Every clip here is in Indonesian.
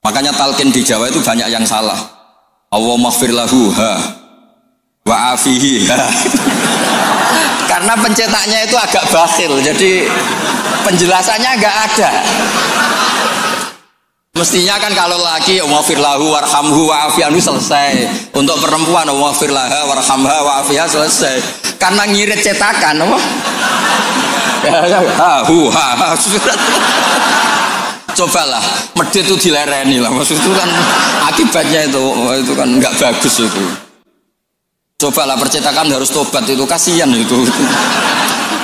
Makanya talqin di Jawa itu banyak yang salah. Allahumma ighfir lahu ha wa afihi ha. Karena pencetaknya itu agak bakhil, jadi penjelasannya agak ada. Mestinya kan kalau laki Allahumma ighfir lahu warhamhu wa afiyanhu selesai. Untuk perempuan Allahumma ighfir laha warhamha wa afiha selesai. Karena ngirit cetakan apa? Ha hu ha. Cobalah, medit itu dilereni lah. Maksud itu kan akibatnya itu kan nggak bagus itu. Cobalah percetakan harus tobat itu kasihan itu.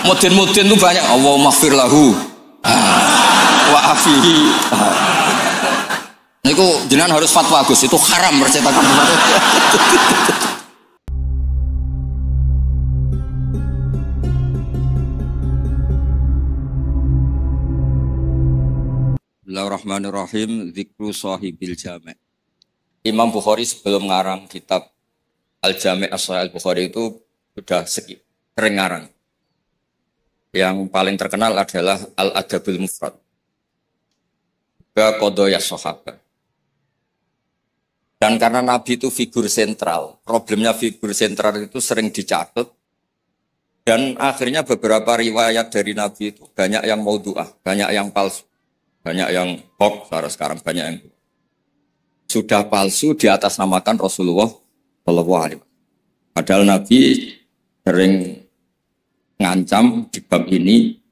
Mudin-mudin itu banyak. Allahumma ighfir lahu wa afihi. Nah, itu jenengan harus fatwa Gus, itu haram percetakan. Bismillahirrahmanirrahim. Dzikru sahibil jami'. Imam Bukhari sebelum ngarang kitab Al-Jami' As-Sahih Al-Bukhari itu sudah sering ngarang. Yang paling terkenal adalah Al-Adabul Mufrad. Juga Qadaya Sahabat. Dan karena Nabi itu figur sentral, problemnya figur sentral itu sering dicatat. Dan akhirnya beberapa riwayat dari Nabi itu banyak yang maudhu'ah, banyak yang palsu. Banyak yang hoax, sekarang banyak yang sudah palsu di atas namakan Rasulullah Shallallahu Alaihi Wasallam. Padahal Nabi sering ngancam di bab ini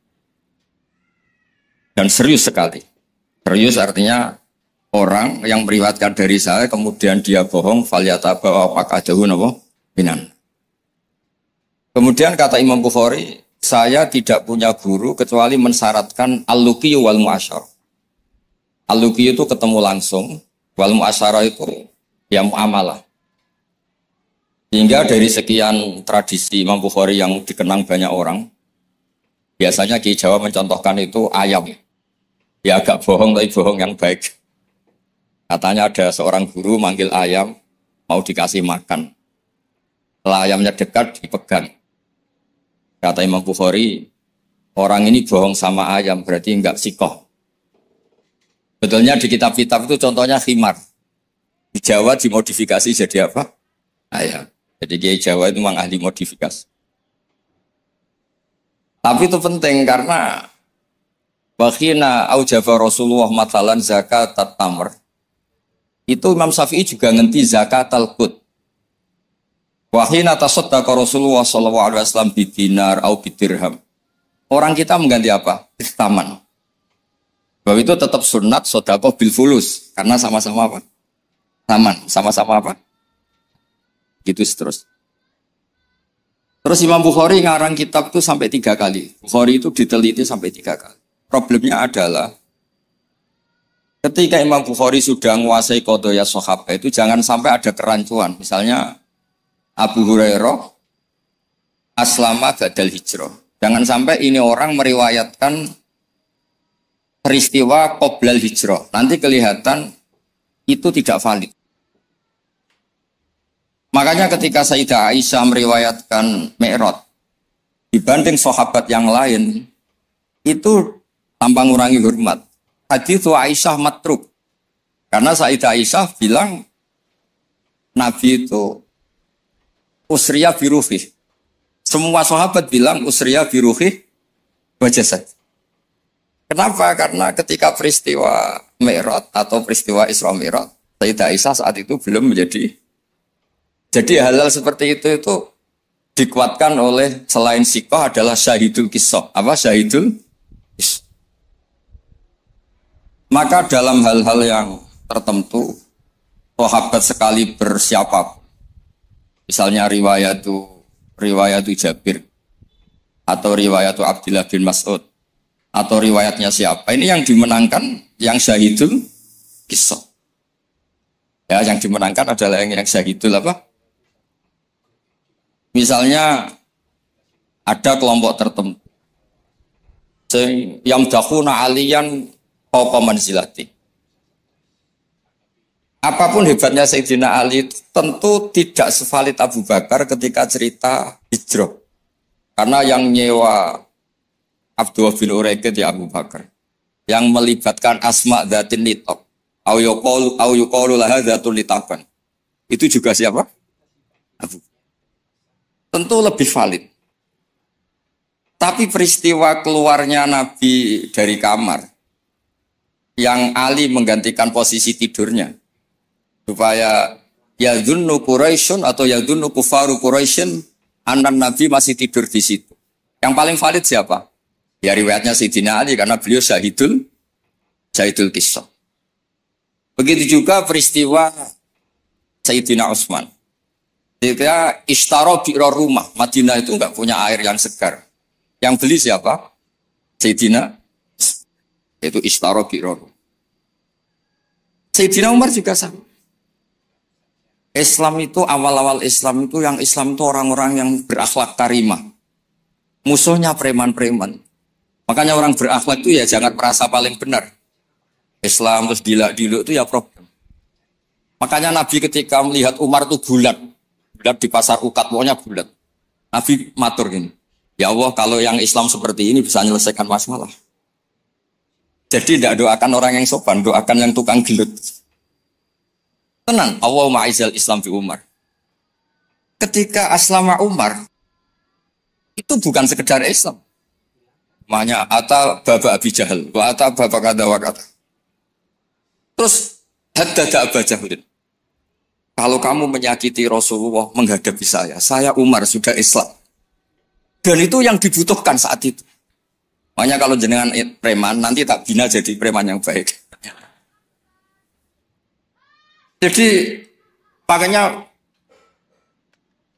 dan serius sekali. Serius artinya orang yang meriwayatkan dari saya kemudian dia bohong, falyataba apakah jauh napa binan. Kemudian kata Imam Bukhari, saya tidak punya guru kecuali mensyaratkan al-luqi wal mu'asyarah. Al-luqi itu ketemu langsung, wal mu'asyarah itu ya muamalah. Sehingga dari sekian tradisi Imam Bukhari yang dikenang banyak orang, biasanya Ki Jawa mencontohkan itu ayam. Ya agak bohong tapi bohong yang baik. Katanya ada seorang guru manggil ayam, mau dikasih makan. Setelah ayamnya dekat dipegang. Kata Imam Bukhari, orang ini bohong sama ayam berarti enggak sikoh. Betulnya di kitab-kitab itu contohnya khimar. Di Jawa dimodifikasi jadi apa? Ayam. Jadi Kiai Jawa itu memang ahli modifikasi. Tapi itu penting karena wakhina aujaba Rasulullah matalan zakat tamr. Itu Imam Syafi'i juga ngenti zakat al-qut. Wakhina tasaddaqa Rasulullah sallallahu alaihi wasallam bidinar au bidirham. Orang kita mengganti apa? Taman. Bahwa itu tetap sunat sedekah bil fulus karena sama-sama apa? Taman, sama-sama apa? Gitu terus. Terus Imam Bukhari ngarang kitab itu sampai 3 kali. Bukhari itu diteliti sampai 3 kali. Problemnya adalah ketika Imam Bukhari sudah menguasai qadaya sahabat itu jangan sampai ada kerancuan. Misalnya Abu Hurairah aslama badal hijrah. Jangan sampai ini orang meriwayatkan peristiwa qoblal hijrah. Nanti kelihatan itu tidak valid. Makanya ketika Sayyidah Aisyah meriwayatkan Mi'raj dibanding sahabat yang lain itu tanpa ngurangi hormat. Hadits Aisyah matruk. Karena Sayyidah Aisyah bilang Nabi itu usriya biruhih. Semua sahabat bilang usriya biruhih wa jasad. Kenapa? Karena ketika peristiwa Mi'raj atau peristiwa Isra Mi'raj, Sayyidah Aisyah saat itu belum menjadi. Jadi hal-hal seperti itu dikuatkan oleh selain sikoh adalah syahidul kisah. Apa syahidul kisah? Maka dalam hal-hal yang tertentu, sahabat sekali bersiapa, misalnya riwayatu Jabir, atau riwayatu Abdullah bin Mas'ud, atau riwayatnya siapa, ini yang dimenangkan yang syahidul kisah. Ya, yang dimenangkan adalah yang syahidul apa? Misalnya ada kelompok tertentu yang dakhuna aliyan fawqa manzilati. Apapun hebatnya Sayyidina Ali tentu tidak sevalid Abu Bakar ketika cerita hijrah. Karena yang nyewa Abdullah bin Uraiqid ya Abu Bakar. Yang melibatkan Asma Dzatin Nitok. Au yuqalu laha dzatun litaban. Itu juga siapa? Abu. Tentu lebih valid. Tapi peristiwa keluarnya Nabi dari kamar yang Ali menggantikan posisi tidurnya supaya yadhunnu Quraisyun atau yadhunnu kufaru Quraisyun anan Nabi masih tidur di situ. Yang paling valid siapa? Ya riwayatnya Sayyidina Ali karena beliau syahidul qissah. Begitu juga peristiwa Sayyidina Utsman. Ketika ishtaro bi'ra rumah, Madinah itu enggak punya air yang segar. Yang beli siapa? Sayyidina, itu ishtaro bi'ra rumah. Sayyidina Umar juga sama. Islam itu awal-awal Islam itu yang Islam itu orang-orang yang berakhlak karimah. Musuhnya preman-preman. Makanya orang berakhlak itu ya jangan merasa paling benar. Islam terus dilak-diluk itu ya problem. Makanya Nabi ketika melihat Umar itu bulat di pasar Ukat, pokoknya bulat. Nabi matur gini, ya Allah kalau yang Islam seperti ini bisa menyelesaikan masalah. Jadi tidak doakan orang yang sopan, doakan yang tukang gelut. Tenang, Allah ma'izal Islam fi Umar. Ketika aslama Umar, itu bukan sekedar Islam. Makanya ata baba Abi Jahal, wa ata baba kata wa kata. Terus haddada Aba Jahlin. Kalau kamu menyakiti Rasulullah menghadapi saya Umar sudah Islam. Dan itu yang dibutuhkan saat itu. Makanya kalau jenengan preman, nanti tak bina jadi preman yang baik. Jadi, makanya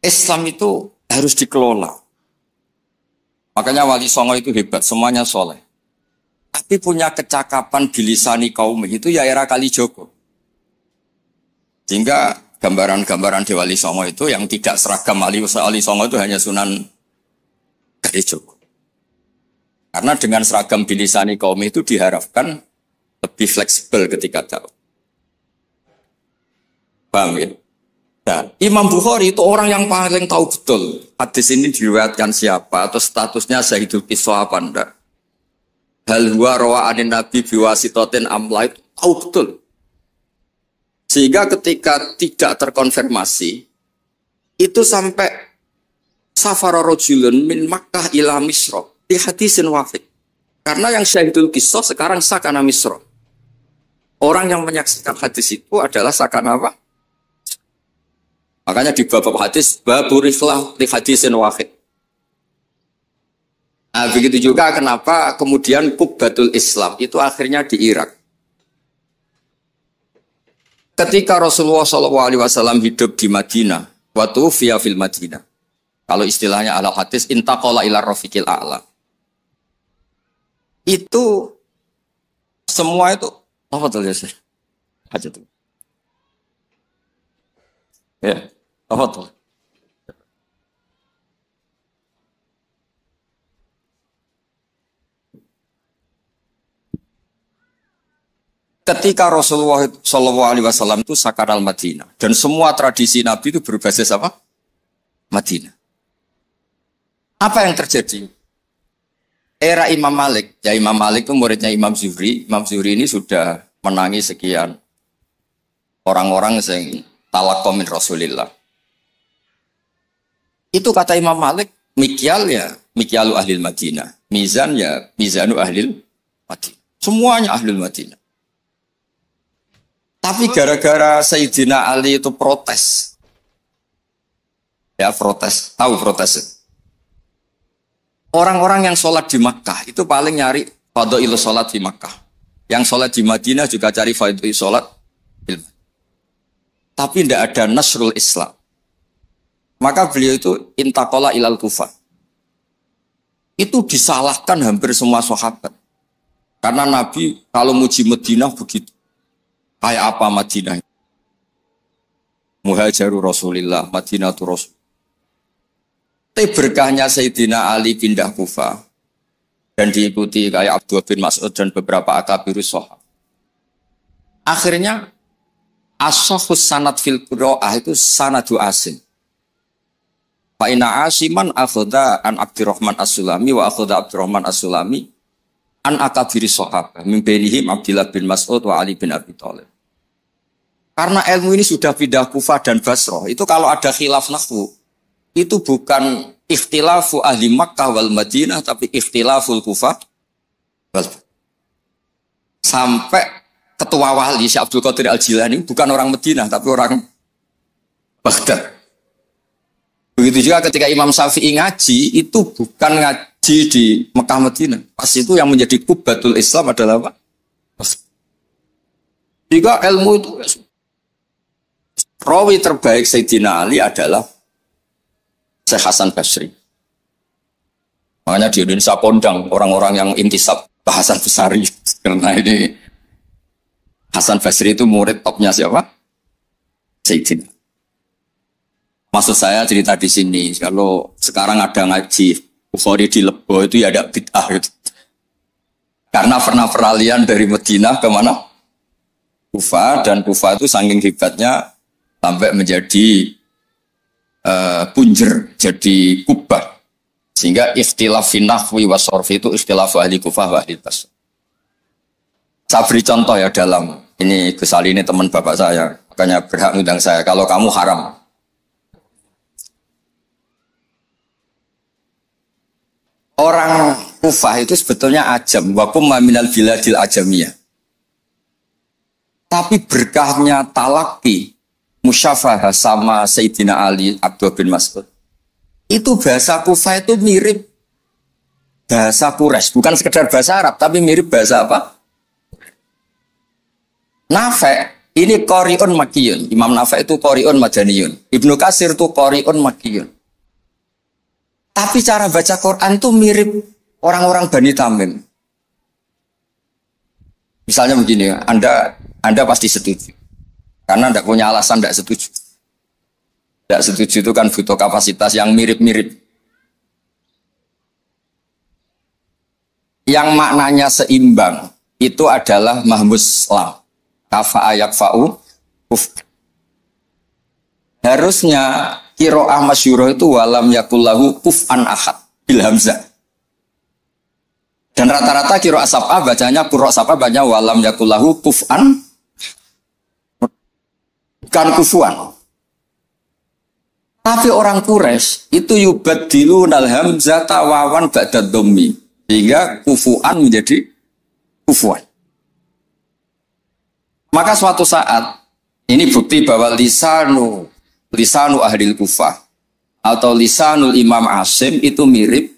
Islam itu harus dikelola. Makanya Wali Songo itu hebat, semuanya soleh. Tapi punya kecakapan bilisani kaum itu ya era Kalijogo. Sehingga gambaran-gambaran di Wali Songo itu yang tidak seragam Wali Songo itu hanya Sunan Kalijogo. Karena dengan seragam bilisani kaum itu diharapkan lebih fleksibel ketika jauh. Paham ya? Nah, Imam Bukhari itu orang yang paling tahu betul hadis ini diriwayatkan siapa atau statusnya Syahidul Qissah apa enggak. Hal huwa rawa'anin Nabi biwasitotin amla itu tahu betul. Sehingga ketika tidak terkonfirmasi, itu sampai safara rajulun min Makkah ila Misra di hadisin wafid. Karena yang Syahidul Qissah sekarang sakana Misra. Orang yang menyaksikan hadis itu adalah sakana apa? Makanya di bab hadis baburiflah di hadisin wahid. Nah, begitu juga kenapa kemudian Qubbatul Islam itu akhirnya di Irak. Ketika Rasulullah SAW hidup di Madinah, waktu via fil Madinah. Kalau istilahnya ala hadis intaqala ila rafiqil a'la. Itu semua itu apa tuh ya? Aja tuh. Ya, apa tuh? Ketika Rasulullah SAW itu sakar al-Madinah dan semua tradisi Nabi itu berbasis apa? Madinah. Apa yang terjadi? Era Imam Malik, ya Imam Malik itu muridnya Imam Zuhri. Imam Zuhri ini sudah menangi sekian orang-orang yang talaqqa min Rasulillah. Itu kata Imam Malik, mikyal ya mikyalu ahlil Madinah, mizan ya mizanu ahlil Madinah. Semuanya ahlul Madinah. Tapi gara-gara Sayyidina Ali itu protes. Ya protes, tahu protes. Orang-orang yang sholat di Makkah itu paling nyari fadhailu sholat di Makkah. Yang sholat di Madinah juga cari fadhailu sholat. Tapi tidak ada nasrul Islam. Maka beliau itu intaqala ilal Kufah. Itu disalahkan hampir semua sahabat. Karena Nabi kalau muji Madinah begitu. Kayak apa Madinah? Muhajiru Rasulillah, Madinatu Rasul. Tapi berkahnya Sayyidina Ali pindah Kufah dan diikuti kayak Abdullah bin Mas'ud dan beberapa akabirus sahabat. Akhirnya as-sahhus sanad fil qiraah itu sanadu asim. Fa inna asiman akhadha an Abdurrahman As-Sulami wa akhadha Abdurrahman As-Sulami an akabiri sahabat min bainihim Abdullah bin Mas'ud wa Ali bin Abi Thalib. Karena ilmu ini sudah pindah Kufah dan Basrah. Itu kalau ada khilaf nahwu, itu bukan ikhtilafu ahli Makkah wal Madinah, tapi ikhtilaful Kufah wal. Sampai ketua wali Syekh Abdul Qadir Al-Jilani bukan orang Madinah, tapi orang Baghdad. Begitu juga ketika Imam Syafi'i ngaji, itu bukan ngaji di Mekah Madinah. Pas itu yang menjadi kubatul Islam adalah apa? Jika ilmu itu, rawi terbaik Sayyidina Ali adalah Syekh Hasan Basri. Makanya di Indonesia kondang orang-orang yang intisab Hasan Basri. Karena ini Hasan Basri itu murid topnya siapa? Sayyidina. Maksud saya cerita di sini, kalau sekarang ada ngaji Bukhari di Lebo itu ya ada bid'ah gitu. Karena pernah peralihan dari Madinah ke mana? Kufah, dan Kufah itu saking hebatnya sampai menjadi punjer, jadi kubah. Sehingga ikhtilaf finahwi wa sorfi itu ikhtilaf ahli Kufah wa ahli Basrah. Saya beri contoh ya dalam, ini Gus Ali ini teman bapak saya, makanya berhak undang saya, kalau kamu haram. Orang Kufah itu sebetulnya ajam, wakum minal biladil ajamiyah. Tapi berkahnya talaki, musyafahah sama Sayyidina Ali, Abdullah bin Mas'ud. Itu bahasa Kufah itu mirip bahasa Quraisy, bukan sekedar bahasa Arab, tapi mirip bahasa apa? Nafi' ini Qari'un Makkiyun. Imam Nafi' itu Qari'un Madaniyun. Ibnu Katsir itu Qari'un Makkiyun. Tapi cara baca Quran itu mirip orang-orang Bani Tamim. Misalnya begini, Anda pasti setuju. Karena tidak punya alasan tidak setuju. Tidak setuju itu kan butuh kapasitas yang mirip-mirip. Yang maknanya seimbang itu adalah mahmus lam. Kafa ayak fa'u kuf. Harusnya qiraah masyhurah itu walam yakullahu kuf'an ahad bil hamzah. Dan rata-rata qiraah sab'ah bacanya qiraah sab'ah bacanya walam yakullahu kuf'an, bukan kufuan. Tapi orang Quraisy itu yubaddilunal hamzata wawan ba'da dhammi, sehingga kufuan menjadi kufuan. Maka suatu saat ini bukti bahwa lisanu ahlil Kufah atau lisanul Imam Asim itu mirip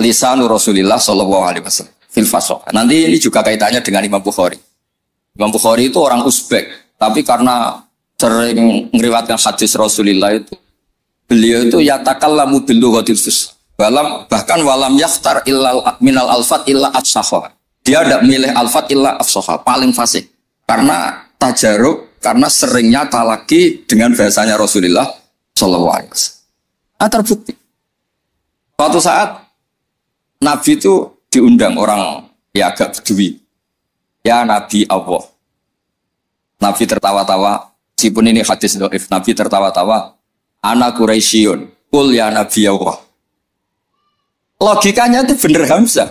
lisanu Rasulullah sallallahu alaihi wasallam fil fasahah. Nanti ini juga kaitannya dengan Imam Bukhari. Imam Bukhari itu orang Uzbek, tapi karena sering ngeriwayatkan hadis Rasulullah itu, beliau itu yatakallamu bil lughatil fusha. Bahkan walam yakhtar illa minal alfat illa afsahha. Dia tidak milih alfat illa afsahha, paling fasih. Karena tajarub, karena seringnya talaki dengan bahasanya Rasulullah sallallahu alaihi wasallam. Terbukti. Suatu saat Nabi itu diundang orang ya agak bedui. Ya Nabi Allah. Nabi tertawa-tawa, meskipun ini hadis dhaif, Nabi tertawa-tawa, ana Quraisyun, qul ya Nabi Allah. Logikanya itu bener Hamzah.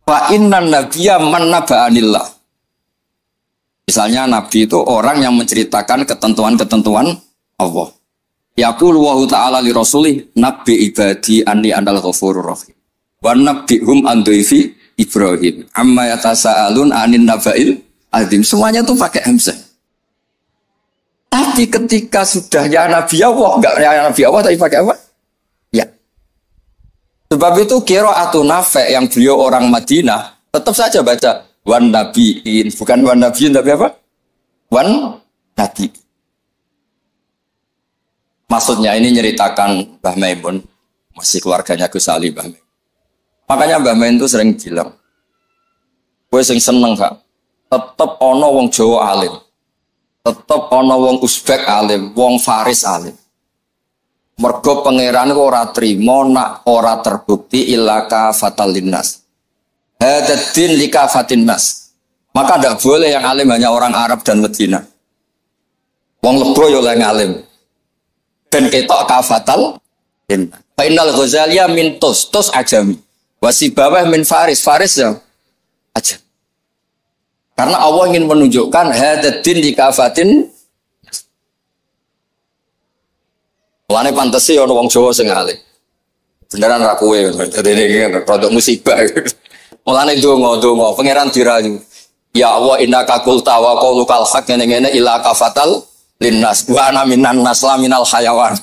Fa innan nabiyya man naba'anillah. Misalnya Nabi itu orang yang menceritakan ketentuan-ketentuan Allah. Yaqulu wa ta'ala li rasulih nabbi ibadi anni anal ghafurur rahim. Wa nabbihum an dhaifi Ibrahim. Amma yatasaalun anin naba'il azim. Semuanya itu pakai hamzah. Tapi ketika sudah ya Nabi Allah, enggak ya Nabi Allah tapi pakai apa? Ya. Sebab itu qiraatun Nafi' yang beliau orang Madinah tetap saja baca wan nabiin, bukan wan nabiin tapi apa? Wan nabi. Maksudnya ini nyeritakan Mbah Maimun, masih keluarganya Gus Ali Mbah Maimun. Makanya Mbah Maimun itu sering bilang, gue sing seneng Kak, tetep ono wong Jawa alim, tetep ono wong Uzbek alim, wong Faris alim. Mergo pangeran ora trimo nak ora terbukti ilaka fatal linnas. Hadatin likafatin nas. Maka tidak boleh yang alim hanya orang Arab dan Medina. Wong Lebo yo yang alim. Dan ketok kafatal. Fainal Ghazaliyah min tos ajami. Wasibawah min Faris ya aja. Karena Allah ingin menunjukkan hadatin di kafatin. Mulane pantesi ana wong Jawa sing alim. Beneran ra kowe. Dadi iki rodok musibah. Mulane donga pangeran dirayu. Ya Allah innaka qulta wa qaulukal haq ngene-ngene ila kafatal linnas wa ana minan nas la minal hayawan.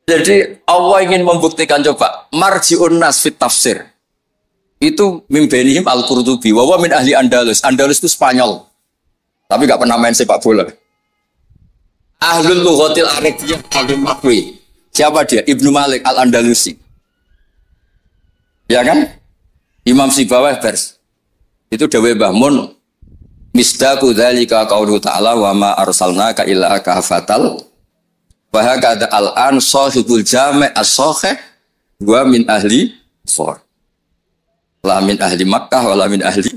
Jadi Allah ingin membuktikan coba marji'un nas fit tafsir. Itu mimbenihim al-Qurtubi wa min ahli Andalus. Andalus itu Spanyol. Tapi enggak pernah main sepak bola. Ahlul lughatil arabiyyah al-Makwi. Siapa dia? Ibnu Malik al-Andalusi. Ya kan? Imam Sibawah pers. Itu dawe Mbah Mun misdaqu dzalika qaulu ta'ala wa ma arsalnaka illa kafatal wa hakada al-an sahibul jami' as-sahih wa min ahli for. La min ahli Makkah wa la min ahli.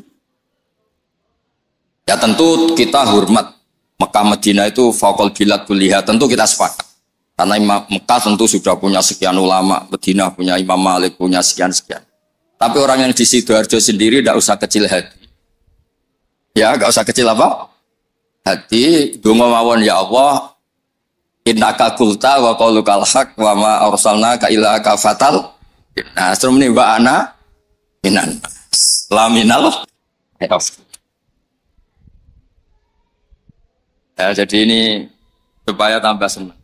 Ya tentu kita hormat Mekah Madinah itu faqul bilad kulliha, tentu kita sepakat. Karena Mekah tentu sudah punya sekian ulama, Madinah punya Imam Malik, punya sekian-sekian. Tapi orang yang di Sidoarjo sendiri tidak usah kecil hati. Ya, enggak usah kecil apa? Hati, donga mawon ya Allah, innaka qulta wa qaulukal haq wa ma arsalnaka illa kafatal. Nah, serum ini Mbak Ana minan. Laminal. Ya, jadi ini supaya tambah senang.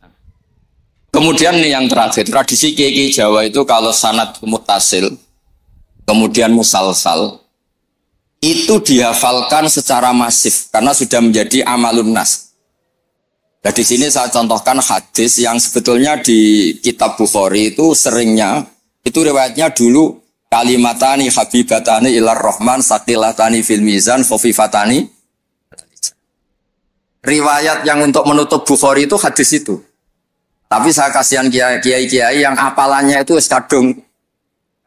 Kemudian nih yang terakhir, tradisi kiai Jawa itu kalau sanad muttasil, kemudian musalsal, itu dihafalkan secara masif karena sudah menjadi amalun nas. Nah, di sini saya contohkan hadis yang sebetulnya di kitab Bukhari itu seringnya, itu riwayatnya dulu kalimatani habibatani ilar rahman saqilatani fil mizan khofifatani. Riwayat yang untuk menutup Bukhari itu hadis itu. Tapi saya kasihan kiai-kiai yang apalannya itu kadung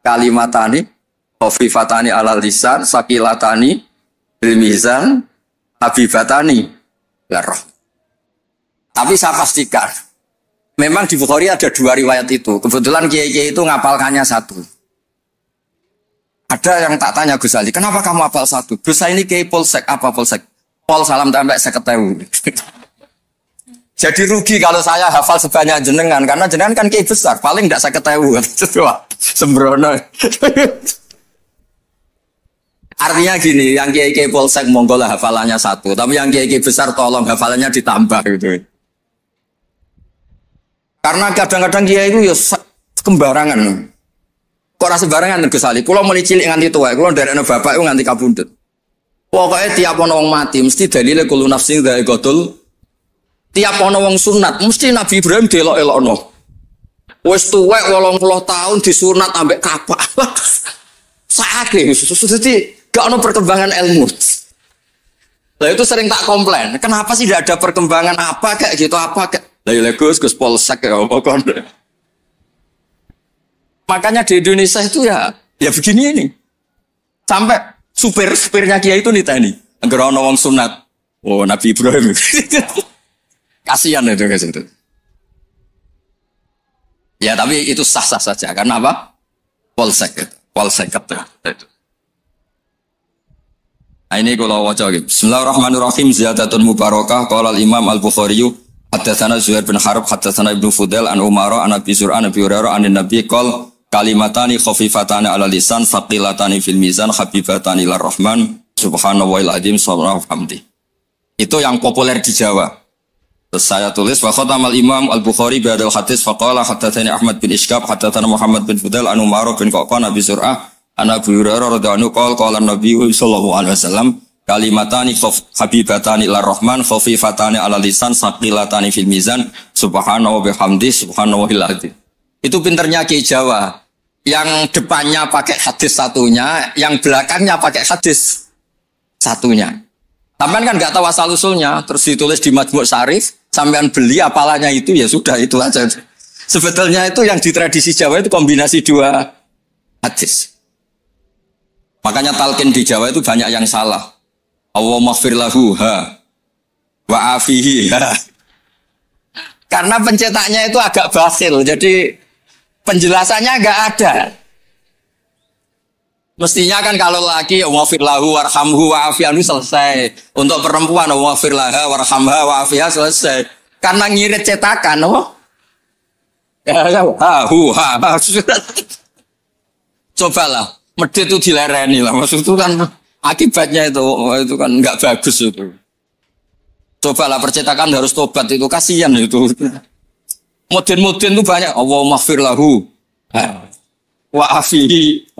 kalimatani khofifatani alal lisan saqilatani fil mizan habibatani ilar rahman. Tapi saya pastikan, memang di Bukhari ada dua riwayat itu. Kebetulan kiai-kiai itu ngapalkannya satu. Ada yang tak tanya Gus Ali, kenapa kamu hafal satu? Gus saya ini kiai polsek, apa polsek? Pol salam tambah saya ketemu. Jadi rugi kalau saya hafal sebanyak jenengan, karena jenengan kan kiai besar, paling tidak saya ketemu. Sembrono. Artinya gini, yang kiai-kiai polsek monggo lah hafalannya satu, tapi yang kiai-kiai besar tolong hafalannya ditambah gitu. Karena kadang-kadang kiai itu ya kembarangan. Kok rasa sembarangan Gus Ali? Kulo mulai cilik nganti tua, kulo dari anak bapak itu nganti kabundut. Pokoknya tiap ono wong mati mesti dalile kulo nafsi dari gotul. Tiap ono wong sunat mesti Nabi Ibrahim delok-elokno. Wis tuwek 80 tahun disunat ambek kapak. Sakit, jadi gak ono perkembangan ilmu. Lah itu sering tak komplain. Kenapa sih tidak ada perkembangan apa kayak gitu apa kayak? Lah ya Gus polsek ya apa kon. Makanya di Indonesia itu ya begini ini. Sampai supirnya Kiai itu niteni. Angger ana wong sunat. Oh, Nabi Ibrahim. Kasihan itu guys itu. Ya, tapi itu sah-sah saja. Karena apa? Polsek itu. Polsek itu. Nah, ini kalau waca gitu. Bismillahirrahmanirrahim. Ziyadatun mubarakah. Qala al-Imam Al-Bukhari haddatsana Zuhair bin Harb haddatsana Ibnu Fudail an Umar an Abi Zur'an Abi Hurairah an Nabi qol kalimatani khafifatani ala lisan faqilatani fil mizan habibatani lir rahman subhanallahil azim subhanahu hamdi. Itu yang populer di Jawa. Terus saya tulis wa khatamal Imam Al-Bukhari bi hadzal hadis faqala haddatsani Ahmad bin Ishqab haddatsana Muhammad bin Fudail an Umar bin Qaqan Abi Zur'ah an Abi Hurairah radhiyallahu anhu qala Nabi sallallahu alaihi wasallam kalimatani habibatani lir rahman khafifatani ala lisan saqilatani fil mizan subhanahu bihamdi subhanallahil azim. Itu pinternya Kiai Jawa. Yang depannya pakai hadis satunya, yang belakangnya pakai hadis satunya. Sampean kan nggak tahu asal usulnya, terus ditulis di Majmu' Syarif, sampean beli apalannya itu ya sudah itu aja. Sebetulnya itu yang di tradisi Jawa itu kombinasi dua hadis. Makanya talqin di Jawa itu banyak yang salah. Allahumma ighfir lahu wa afihi. Karena pencetaknya itu agak basil, jadi penjelasannya enggak ada. Mestinya kan kalau laki wafir lahu warhamhu wa'afianu selesai. Untuk perempuan wafir laha warhamha wa'afiyah selesai. Karena ngirit cetakan, oh. Ya, ha. Cobalah, medit itu dilereni lah. Maksud itu kan akibatnya itu kan nggak bagus itu. Cobalah percetakan harus tobat itu kasihan itu. Mudin itu banyak. Allahumma maghfir lahu wa'afihi.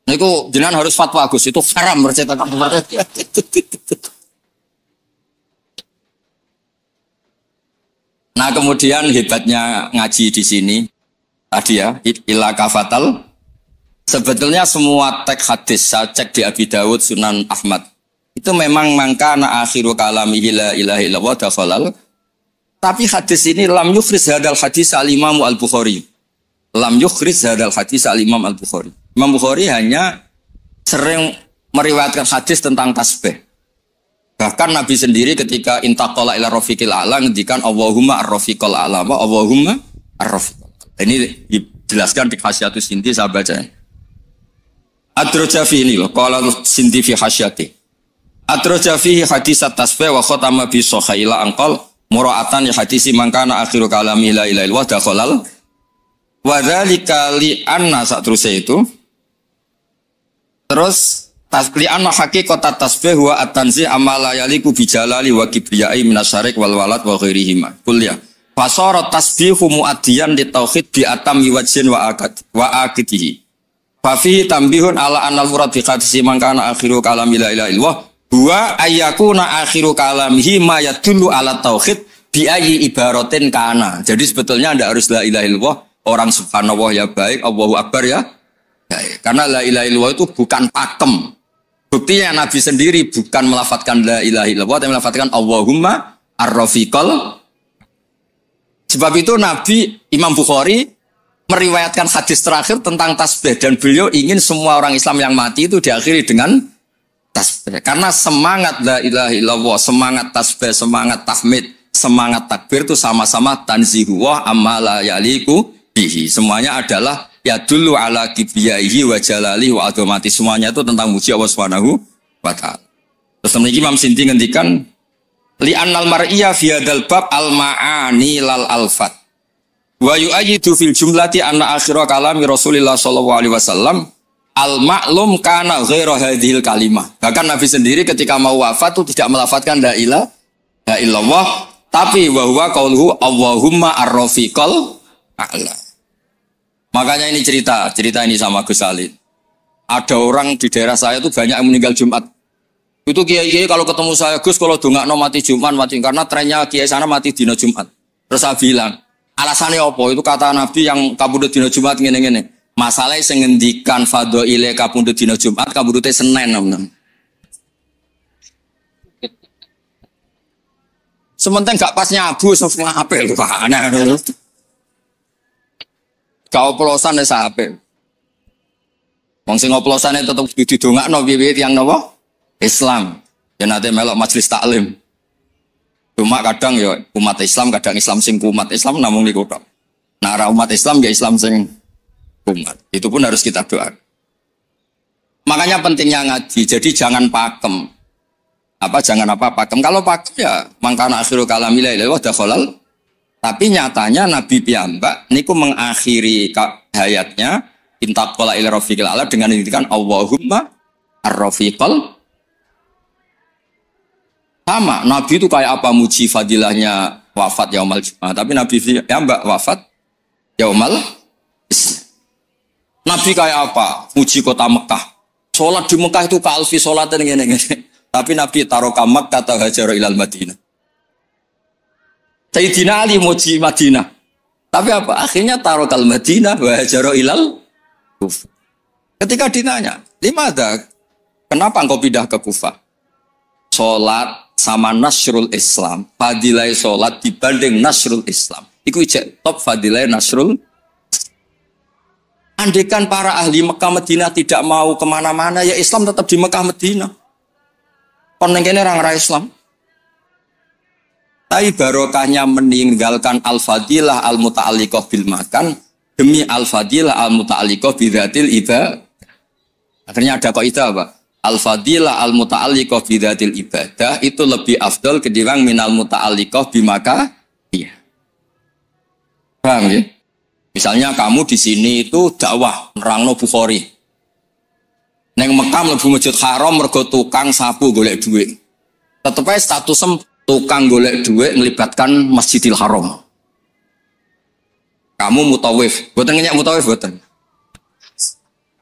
Nah, itu jenengan harus fatwa Gus, itu haram percetakan. Nah, kemudian hebatnya ngaji di sini tadi ya, ila kafatal. Sebetulnya semua teks hadis saya cek di Abi Dawud, Sunan Ahmad. Itu memang mangkana akhiru kalamihi la ilaha illallah dakhalal. Tapi hadis ini lam yukhriz hadal hadis al-Imam al-Bukhari. Lam yukhriz hadal hadis al-Imam al-Bukhari. Imam Bukhari hanya sering meriwayatkan hadis tentang tasbih. Bahkan Nabi sendiri ketika intaqala ila rafiqil a'la ngendikan Allahumma ar-rafiqal a'la, Allahumma ar-rafiqal. Ini dijelaskan di Hasyatus Sinti, saya baca. Adroja fi ini loh, qala Sinti fi hasyati. Adroja fi hadis at-tasbih wa khatama bi sahaila anqal mura'atan li hadisi man kana akhiru kalami la ilaha illallah dakhalal. Wa dzalika li anna satruse itu. Terus tasbih anna haqiqatat tasbih wa at-tanzih amala yaliku bijalali wa kibriyai minasyarik wal walad wa ghairihima. Kuliah. Fasara tasbihu muaddiyan li tauhid bi atami wajhin wa aqdihi. Fa fihi tambihun ala anal murad bi hadisi man kana akhiru kalami la ilaha illallah huwa ayyakuna akhiru kalamihi ma yadullu ala tauhid bi ayyi ibaratin kana. Jadi sebetulnya tidak harus la ilaha illallah, orang subhanallah ya baik, Allahu akbar ya baik. Karena la ilaha illallah itu bukan pakem. Buktinya Nabi sendiri bukan melafadzkan la ilaha illallah, tapi melafadzkan Allahumma ar-rafiqal. Sebab itu Nabi Imam Bukhari meriwayatkan hadis terakhir tentang tasbih dan beliau ingin semua orang Islam yang mati itu diakhiri dengan tasbih. Karena semangat la ilaha illallah, semangat tasbih, semangat tahmid, semangat takbir itu sama-sama tanzihuwah amma la yaliku bihi. Semuanya adalah ya dulu ala kibriyaihi wa jalalihi wa adhamati. Semuanya itu tentang muji Allah Subhanahu wa ta'ala. Terus Imam Sinti ngendikan li annal mar'iyya fi hadzal bab al ma'ani lal alfat wa yu'ayyidu fil jumlati anna akhira kalami Rasulillah sallallahu alaihi wasallam al ma'lum kana ghairu hadhil kalimah. Bahkan Nabi sendiri ketika mau wafat itu tidak melafadzkan la ilaha illallah, tapi wa huwa qauluhu Allahumma ar-rafiqal a'la. Makanya ini cerita ini sama Gus Salid. Ada orang di daerah saya itu banyak yang meninggal Jumat. Itu kiai-kiai kalau ketemu saya, Gus kalau dongakno mati Jumat mati, karena trennya kiai sana mati dina Jumat. Terus saya bilang, alasannya apa? Itu kata Nabi yang kabudut dina Jumat ngene-ngene. Masalahnya sing ngendikan fadhaile kabudut dina Jumat, kabudute Senin namanya. Sementing gak pas nyabu semua apel Pak. Kau oplosan ya sahabat. Wong sing oplosane tetep didongakno piye tiyang napa? Islam. Ya nate melok majelis taklim. Cuma kadang ya umat Islam, kadang Islam sing kumat. Islam namung niku tok. Nah, ra umat Islam ya Islam sing kumat. Itu pun harus kita doa. Makanya pentingnya ngaji. Jadi jangan pakem. Jangan pakem. Kalau pakem ya mangkana akhiru kalami la ilaha illallah dakhalal. Tapi nyatanya Nabi piyambak niku mengakhiri hayatnya intaqala ila rafiqil a'la dengan mengingatkan Allahumma ar-rafiqal. Sama, Nabi itu kayak apa muji fadilahnya wafat yaumal Jumat, tapi Nabi piyambak wafat yaumal Islam. Nabi kayak apa? Muji kota Mekah. Salat di Mekah itu ka alfi salatan ngene-ngene. Tapi Nabi taroka Makkah ta hajara ilal Madinah. Sayyidina Ali muji Madinah. Tapi apa? Akhirnya tarokal Madinah wa hajara ilal Kufah. Ketika ditanya, "Limadha? Kenapa engkau pindah ke Kufah?" Salat sama nasrul Islam. Fadilah salat dibanding nasrul Islam. Iku ijek top fadilah nasrul. Andaikan para ahli Mekah Madinah tidak mau kemana-mana, ya Islam tetap di Mekah Madinah. Kon ning kene orang Islam. Tapi barokahnya meninggalkan al-fadilah al-muta'alliqah bil makan demi al-fadilah al-muta'alliqah bidzatil ibadah. Akhirnya ada kaidah apa? Al-fadilah al-muta'alliqah bidzatil ibadah itu lebih afdal ketimbang minal muta'alliqah bimaka. Iya. Paham ya? Misalnya kamu di sini itu dakwah nerangno Bukhari. Neng Mekah mlebu Masjid Haram mergo tukang sapu golek duit. Tetep ae statusem tukang golek duit melibatkan Masjidil Haram. Kamu mutawif, boten ngenyek mutawif boten.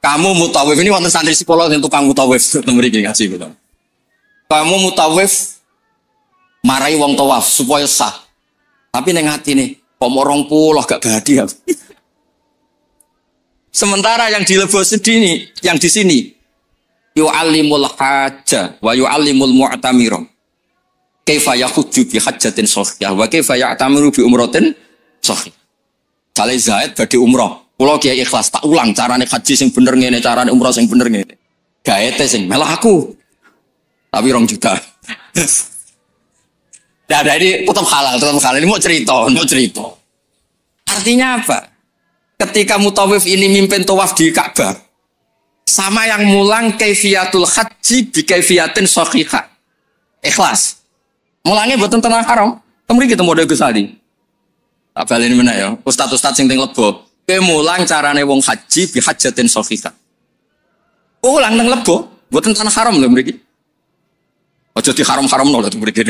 Kamu mutawif ini wonten santri psikolog yang tukang mutawif mriki ngasih kula. Kamu mutawif marai wong tawaf supaya sah. Tapi ning atine kok mau 20 gak bahagia. Sementara yang dilebos sini, yang di sini yu'allimul hajja wa yu'allimul mu'tamira. Kaifa yakhujju bi hajjatin shahihah wa kaifa ya'tamiru bi umratin shahihah. Sale Zaid badhe umrah. Kula kiai ikhlas tak ulang carane haji sing bener ngene, carane umrah sing bener ngene. Gaete sing melah aku. Tapi 2 juta. Nah, ini tetap halal. Ini mau cerita. Artinya apa? Ketika mutawif ini mimpin tawaf di Ka'bah, sama yang mulang kaifiyatul haji bi kaifiyatin shahihah. Ikhlas. Mulangnya boten tenang haram. Temriki kita model Gusali. Tak baleni meneh ya. Ustaz-ustaz sing teng Lebo. Kowe mulang carane wong haji bi hajjatin shahihah. Ulang nang Lebo, boten tanah haram lho mriki. Aja di haram-haramno lho mriki.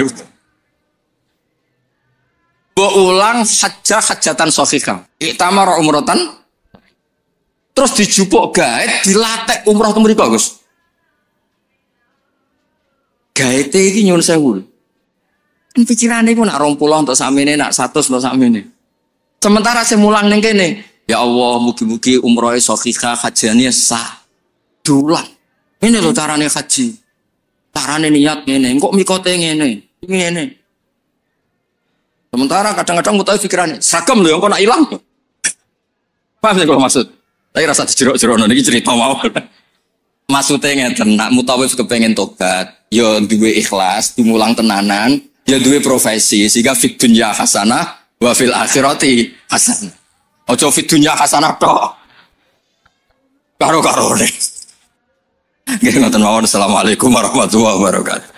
Mbok ulang hajjatan shahihah. Iktamar umratan terus dijupuk gaet dilatek umrah teng mriki Gus. Gaete iki nyuwun sewu. Pikirane iku nak 20 untuk sakmene, nak 100 untuk sakmene. Sementara saya mulang ning kene, ya Allah, mugi-mugi umrohe shahihah, hajane sah. Dulang. Ini lho carane haji. Carane niat ngene, kok mikote ngene. Ngene. Sementara kadang-kadang mutawif pikirannya, seragam lho yang kok nak ilang. Paham sih kalau maksud? Tapi rasa jerok-jerok niki cerita mau. Maksudnya ngeten, nak mutawif kepengen tobat, ya duwe ikhlas, dimulang tenanan, ya duwe profesi sehingga fid dunya hasanah wa fil akhirati hasanah. Ojo fid dunya hasanah tok. Karo-karone. Nggih ngoten mawon. Assalamualaikum warahmatullahi wabarakatuh.